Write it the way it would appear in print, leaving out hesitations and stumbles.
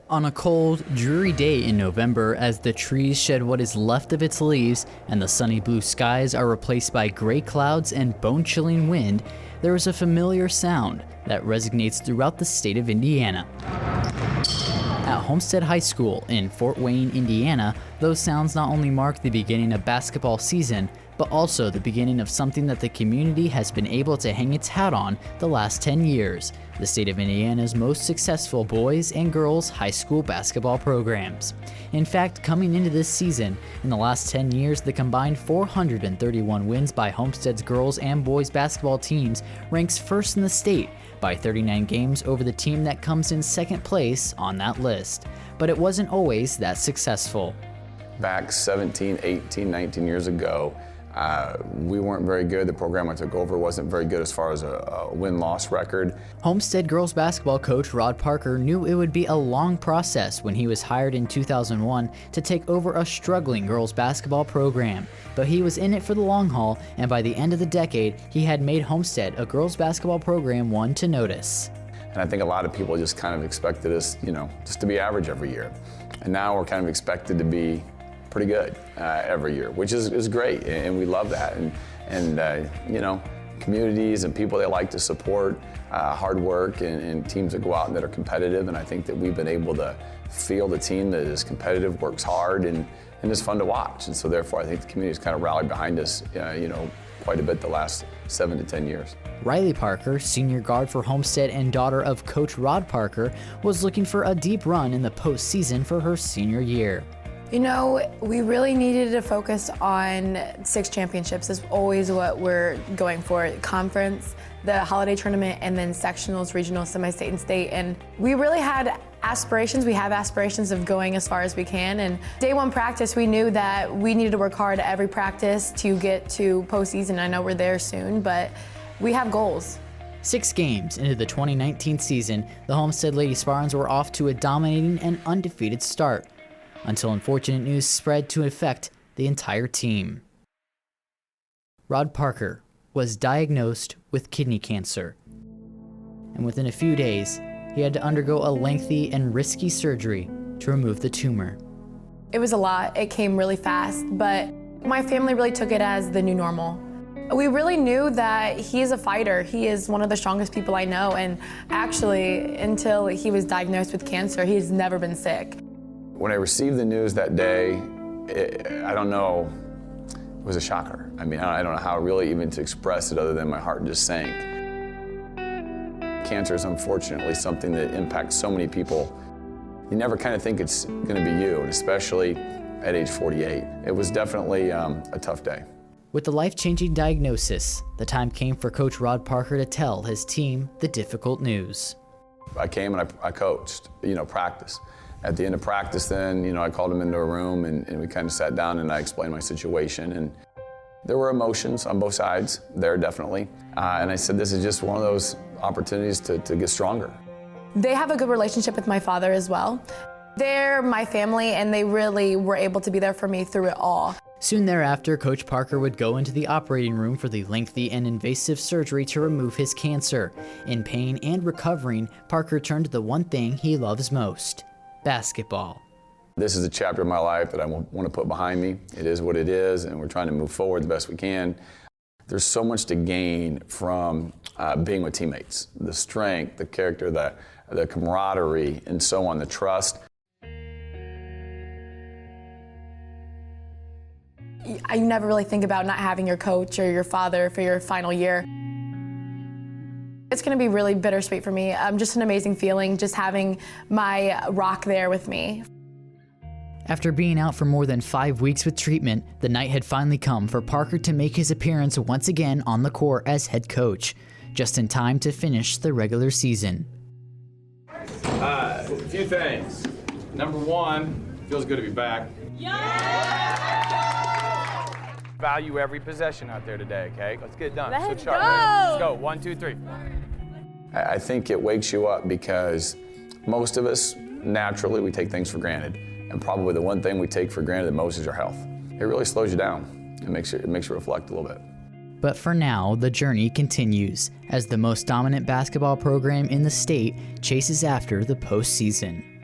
On a cold, dreary day in November, as the trees shed what is left of its leaves and the sunny blue skies are replaced by gray clouds and bone-chilling wind, there is a familiar sound that resonates throughout the state of Indiana. At Homestead High School in Fort Wayne, Indiana, those sounds not only mark the beginning of basketball season, but also the beginning of something that the community has been able to hang its hat on the last 10 years, the state of Indiana's most successful boys and girls high school basketball programs. In fact, coming into this season, in the last 10 years, the combined 431 wins by Homestead's girls and boys basketball teams ranks first in the state by 39 games over the team that comes in second place on that list. But it wasn't always that successful. Back 17, 18, 19 years ago, we weren't very good. The program I took over wasn't very good as far as a win-loss record. Homestead girls basketball coach Rod Parker knew it would be a long process when he was hired in 2001 to take over a struggling girls basketball program. But he was in it for the long haul, and by the end of the decade, he had made Homestead a girls basketball program one to notice. And I think a lot of people just kind of expected us, just to be average every year. And now we're kind of expected to be pretty good every year, which is great, and we love that. And communities and people they like to support hard work and teams that go out and that are competitive. And I think that we've been able to field a team that is competitive, works hard, and is fun to watch. And so therefore, I think the community's kind of rallied behind us, quite a bit the last 7 to 10 years. Riley Parker, senior guard for Homestead and daughter of Coach Rod Parker, was looking for a deep run in the postseason for her senior year. We really needed to focus on 6 championships is always what we're going for. Conference, the holiday tournament, and then sectionals, regional, semi-state, and state. And we really had aspirations. We have aspirations of going as far as we can. And day one practice, we knew that we needed to work hard at every practice to get to postseason. I know we're there soon, but we have goals. 6 games into the 2019 season, the Homestead Lady Spartans were off to a dominating and undefeated start, until unfortunate news spread to affect the entire team. Rod Parker was diagnosed with kidney cancer, and within a few days, he had to undergo a lengthy and risky surgery to remove the tumor. It was a lot. It came really fast, but my family really took it as the new normal. We really knew that he is a fighter. He is one of the strongest people I know, and actually, until he was diagnosed with cancer, he's never been sick. When I received the news that day, I don't know, it was a shocker. I mean, I don't know how really even to express it other than my heart just sank. Cancer is unfortunately something that impacts so many people. You never kind of think it's going to be you, and especially at age 48. It was definitely a tough day. With the life-changing diagnosis, the time came for Coach Rod Parker to tell his team the difficult news. I came and I coached, practice. At the end of practice then, I called him into a room and we kind of sat down and I explained my situation. And there were emotions on both sides there, definitely. And I said, this is just one of those opportunities to get stronger. They have a good relationship with my father as well. They're my family and they really were able to be there for me through it all. Soon thereafter, Coach Parker would go into the operating room for the lengthy and invasive surgery to remove his cancer. In pain and recovering, Parker turned to the one thing he loves most: basketball. This is a chapter of my life that I want to put behind me. It is what it is, and we're trying to move forward the best we can. There's so much to gain from being with teammates. The strength, the character, the camaraderie, and so on, the trust. I never really think about not having your coach or your father for your final year. It's going to be really bittersweet for me. Just an amazing feeling, just having my rock there with me. After being out for more than 5 weeks with treatment, the night had finally come for Parker to make his appearance once again on the court as head coach, just in time to finish the regular season. A few things. Number one, feels good to be back. Value every possession out there today, okay? Let's get it done. Let's go. Let's go. 1, 2, 3. I think it wakes you up because most of us, naturally, we take things for granted. And probably the one thing we take for granted the most is your health. It really slows you down. It makes you reflect a little bit. But for now, the journey continues as the most dominant basketball program in the state chases after the postseason.